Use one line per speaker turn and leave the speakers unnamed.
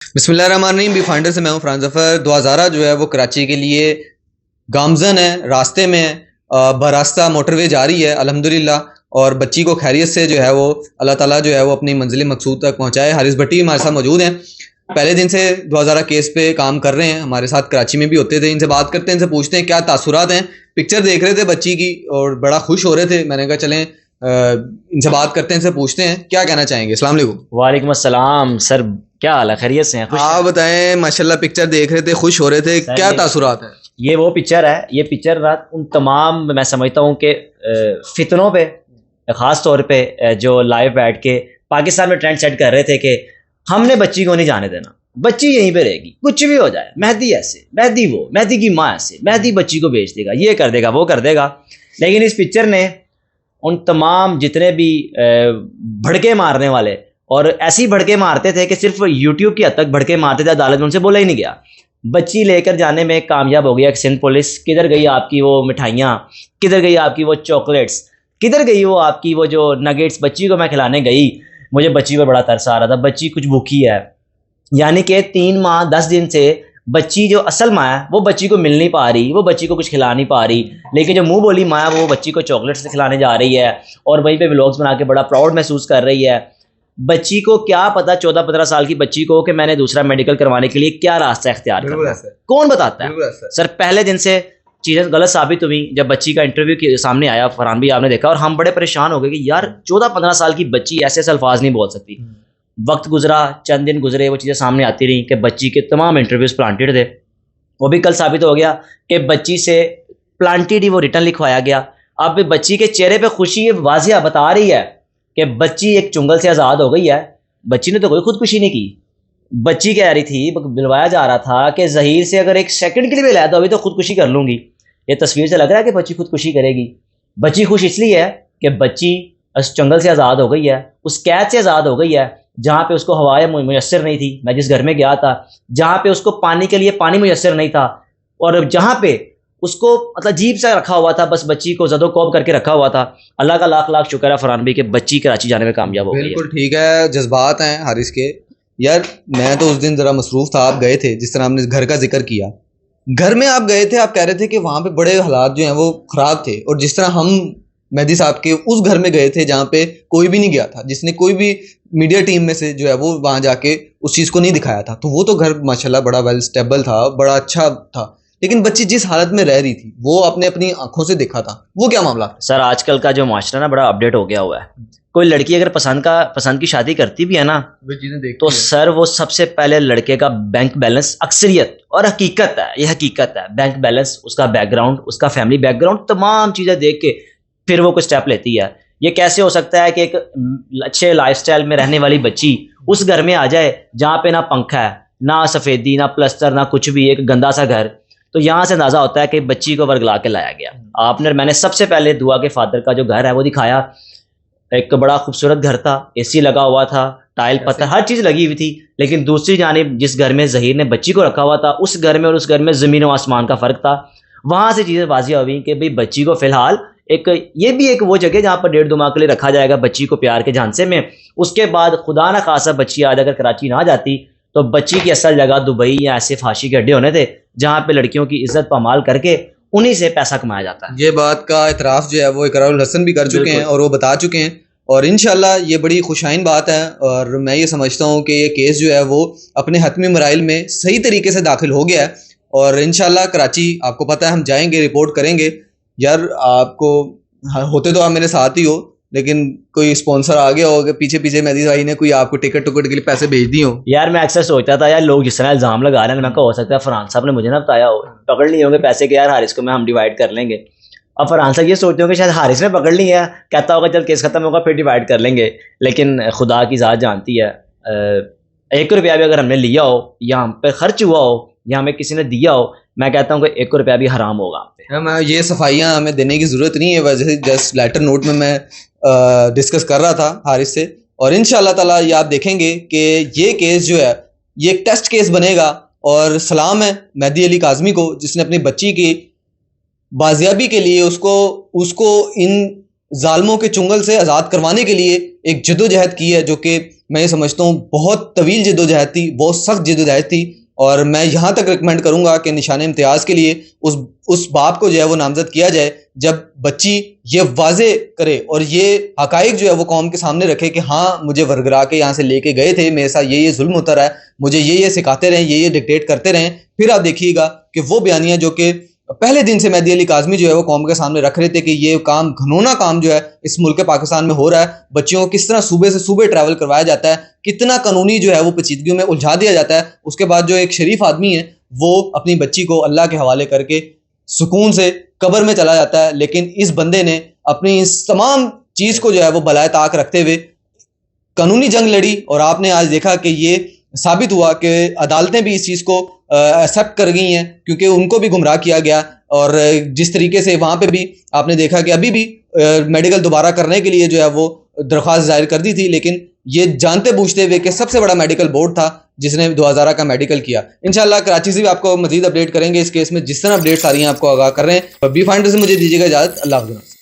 बिस्मिल्लाहिर्रहमानिर्रहीम। B finder से मैं हूँ फरहान ज़फ़र। दुआज़ारा जो है वो कराची के लिए गामज़न है, रास्ते में है, बरास्ता मोटरवे जा रही है अल्हम्दुलिल्लाह। और बच्ची को खैरियत से जो है वो अल्लाह ताला जो है वो अपनी मंजिल मकसूद तक पहुँचाए। हारिस भट्टी हमारे साथ मौजूद हैं, पहले दिन से दुआज़ारा केस पे काम कर रहे हैं, हमारे साथ कराची में भी होते थे। इनसे बात करते हैं, इनसे पूछते हैं क्या तासुरात हैं। पिक्चर देख रहे थे बच्ची की और बड़ा खुश हो रहे थे। मैंने कहा चलें इनसे बात करते हैं, इनसे पूछते हैं क्या कहना चाहेंगे। अस्सलाम वालेकुम।
वालेकुम अस्सलाम सर, क्या हाल है? खैरियत से हैं? खुश
आप बताएं, माशाल्लाह पिक्चर देख रहे थे, खुश हो रहे थे,
सर,
क्या तासुरात है?
ये वो पिक्चर है, ये पिक्चर रात उन तमाम, मैं समझता हूँ कि फितनों पे, ख़ास तौर पे जो लाइव बैठ के पाकिस्तान में ट्रेंड सेट कर रहे थे कि हमने बच्ची को नहीं जाने देना, बच्ची यहीं पे रहेगी, कुछ भी हो जाए, मेहदी ऐसे, मेहदी वो, मेहदी की माँ ऐसे, मेहदी बच्ची को बेच देगा, ये कर देगा, वो कर देगा। लेकिन इस पिक्चर ने उन तमाम जितने भी भड़के मारने वाले, और ऐसे ही भड़के मारते थे कि सिर्फ यूट्यूब की हद तक भड़के मारते थे, अदालत में उनसे बोला ही नहीं गया। बच्ची लेकर जाने में कामयाब हो गया सिंध पुलिस। किधर गई आपकी वो मिठाइयाँ, किधर गई आपकी वो चॉकलेट्स, किधर गई वो आपकी वो जो नगेट्स बच्ची को मैं खिलाने गई। मुझे बच्ची पर बड़ा तरस आ रहा था, बच्ची कुछ भूखी है, यानी कि 3 माह 10 दिन से बच्ची जो असल माँ है वो बच्ची को मिल नहीं पा रही, वो बच्ची को कुछ खिला नहीं पा रही, लेकिन जो मुंह बोली माँ है वो बच्ची को चॉकलेट्स खिलाने जा रही है और वहीं पे व्लॉग्स बना के बड़ा प्राउड महसूस कर रही है। बच्ची को क्या पता 14-15 साल की बच्ची को कि मैंने दूसरा मेडिकल करवाने के लिए क्या रास्ता इख्तियार करना है, कौन बताता है? सर पहले दिन से चीज़ें गलत साबित हुई। जब बच्ची का इंटरव्यू के सामने आया, फरहान भी आपने देखा, और हम बड़े परेशान हो गए कि यार 14-15 साल की बच्ची ऐसे ऐसे अल्फाज नहीं बोल सकती। वक्त गुजरा, चंद दिन गुजरे, वो चीज़ें सामने आती रही कि बच्ची के तमाम इंटरव्यूज़ प्लांटेड थे। वो भी कल साबित हो गया कि बच्ची से प्लांटेड ही वो रिटर्न लिखवाया गया। अब बच्ची के चेहरे पे खुशी वाजिया बता रही है कि बच्ची एक चुंगल से आज़ाद हो गई है। बच्ची ने तो कोई खुदकुशी नहीं की। बच्ची कह रही थी, बुलवाया जा रहा था कि ज़हीर से अगर एक सेकंड के लिए भी लाया तो अभी तो खुदकुशी कर लूँगी। ये तस्वीर से लग रहा है कि बच्ची खुदकुशी करेगी। बच्ची खुश इसलिए है कि बच्ची उस चंगल से आज़ाद हो गई है, उस कैद से आज़ाद हो गई है जहाँ पे उसको हवाएं मुयस्सर नहीं थी। मैं जिस घर में गया था, जहाँ पे उसको पानी के लिए पानी मुयस्सर नहीं था, और जहाँ पे उसको मतलब अजीब सा रखा हुआ था, बस बच्ची को ज़दोकोब करके रखा हुआ था। अल्लाह का लाख लाख शुक्र है फरहान भाई कि बच्ची कराची जाने में कामयाब हो गई है।
बिल्कुल ठीक है, जज्बात हैं हारिस के। यार मैं तो उस दिन ज़रा मसरूफ़ था, आप गए थे, जिस तरह आपने घर का जिक्र किया, घर में आप गए थे, आप कह रहे थे कि वहाँ पे बड़े हालात जो हैं वो ख़राब थे। और जिस तरह हम मेहदी साहब के उस घर में गए थे जहाँ पे कोई भी नहीं गया था, जिसने कोई भी मीडिया टीम में से जो है वो वहाँ जाके उस चीज़ को नहीं दिखाया था, तो वो तो घर माशाल्लाह बड़ा वेल स्टेबल था, बड़ा अच्छा था। लेकिन बच्ची जिस हालत में रह रही थी वो आपने अपनी आंखों से देखा था, वो क्या मामला था?
सर आजकल का जो माशरा ना बड़ा अपडेट हो गया हुआ है। कोई लड़की अगर पसंद की शादी करती भी है ना, तो सर वो सबसे पहले लड़के का बैंक बैलेंस, अक्सरियत और हकीकत है, ये हकीकत है, बैंक बैलेंस, उसका बैकग्राउंड, उसका फैमिली बैकग्राउंड, तमाम चीज़ें देख के फिर वो कुछ स्टेप लेती है। ये कैसे हो सकता है कि एक अच्छे लाइफस्टाइल में रहने वाली बच्ची उस घर में आ जाए जहाँ पे ना पंखा है, ना सफ़ेदी, ना प्लस्तर, ना कुछ भी, एक गंदा सा घर। तो यहाँ से अंदाज़ा होता है कि बच्ची को वर्गला के लाया गया। मैंने सबसे पहले दुआ के फादर का जो घर है वो दिखाया। एक बड़ा खूबसूरत घर था, एसी लगा हुआ था, टाइल पत्थर हर चीज़ लगी हुई थी। लेकिन दूसरी जानिब जिस घर में ज़हीर ने बच्ची को रखा हुआ था, उस घर में और उस घर में ज़मीन और आसमान का फ़र्क था। वहाँ से चीज़ें वाजिया हुई कि भाई बच्ची को फ़िलहाल ये भी एक वो जगह जहाँ पर 1.5-2 माह के लिए रखा जाएगा बच्ची को प्यार के झांसे में। उसके बाद खुदा ना खासा बच्ची आज अगर कराची ना जाती तो बच्ची की असल जगह दुबई या ऐसे फांसी के अड्डे होने थे जहाँ पे लड़कियों की इज्जत पामाल करके उन्हीं से पैसा कमाया जाता है।
ये बात का इतराफ़ जो है वो इकरारुल हसन भी कर चुके हैं और वो बता चुके हैं, और इंशाल्लाह ये बड़ी खुशाइन बात है। और मैं ये समझता हूँ कि ये केस जो है वो अपने हतमी मराइल में सही तरीके से दाखिल हो गया है, और इंशाल्लाह कराची आपको पता है हम जाएंगे, रिपोर्ट करेंगे। यार आपको होते तो आप मेरे साथ ही हो, लेकिन कोई स्पॉन्सर आ गया होगा पीछे पीछे, मेहदी भाई ने कोई आपको टिकट के लिए पैसे भेज दिए हो।
यार मैं अक्सर सोचता था यार लोग जिस तरह इल्ज़ाम लगा रहे हैं, मैं हो सकता है फरहान साहब ने मुझे ना बताया हो, पकड़ लिए होंगे पैसे के यार हारिस को हम डिवाइड कर लेंगे। अब फरहान साहब ये सोचते होंगे शायद हारिस ने पकड़ लिया, कहता होगा चल केस खत्म होगा फिर डिवाइड कर लेंगे। लेकिन खुदा की ज़ात जानती है, 1 रुपया भी अगर हमने लिया हो या हम पे खर्च हुआ हो या हमें किसी ने दिया हो, मैं कहता हूँ कि 1 रुपया भी हराम होगा।
मैं ये सफाइयाँ हमें देने की ज़रूरत नहीं है, वैसे जस्ट लेटर नोट में मैं डिस्कस कर रहा था हारिस से। और इंशाल्लाह ताला ये आप देखेंगे कि ये केस जो है ये एक टेस्ट केस बनेगा। और सलाम है मेहदी अली काज़मी को, जिसने अपनी बच्ची की बाजियाबी के लिए उसको इन जालमों के चुंगल से आज़ाद करवाने के लिए एक जद्दोजहद की है, जो कि मैं ये समझता हूँ बहुत तवील जद्दोजहद थी, बहुत सख्त जद्दोजहद थी। और मैं यहाँ तक रिकमेंड करूँगा कि निशान इम्तियाज़ के लिए उस बाप को जो है वो नामजद किया जाए जब बच्ची ये वाजे करे और ये हकाइक जो है वो कौम के सामने रखे कि हाँ, मुझे वरगरा के यहाँ से लेके गए थे, मेरे साथ ये जुल्म होता रहा है, मुझे ये सिखाते रहे, ये डिक्टेट करते रहे। फिर आप देखिएगा कि वो बयानियाँ जो कि पहले दिन से मेहदी अली काज़मी जो है वो कौम के सामने रख रहे थे कि ये काम, घनौना काम जो है इस मुल्क पाकिस्तान में हो रहा है, बच्चियों को किस तरह सूबे से सूबे ट्रैवल करवाया जाता है, कितना कानूनी जो है वो पेचीदगियों में उलझा दिया जाता है। उसके बाद जो एक शरीफ आदमी है वो अपनी बच्ची को अल्लाह के हवाले करके सुकून से कब्र में चला जाता है, लेकिन इस बंदे ने अपनी इस तमाम चीज़ को जो है वो बलाए ताक रखते हुए कानूनी जंग लड़ी। और आपने आज देखा कि ये साबित हुआ कि अदालतें भी इस चीज़ को एक्सेप्ट कर गई हैं, क्योंकि उनको भी गुमराह किया गया। और जिस तरीके से वहाँ पे भी आपने देखा कि अभी भी मेडिकल दोबारा करने के लिए जो है वो दरख्वास्त जाहिर कर दी थी, लेकिन ये जानते बूझते हुए कि सबसे बड़ा मेडिकल बोर्ड था जिसने 2000 का मेडिकल किया। इंशाल्लाह कराची से भी आपको मजीद अपडेट करेंगे इस केस में, जिस तरह अपडेट्स आ रही हैं आपको आगाह कर रहे हैं। बी फाइंडर से मुझे दीजिएगा इजाज़त। अल्लाह हाफ़िज़।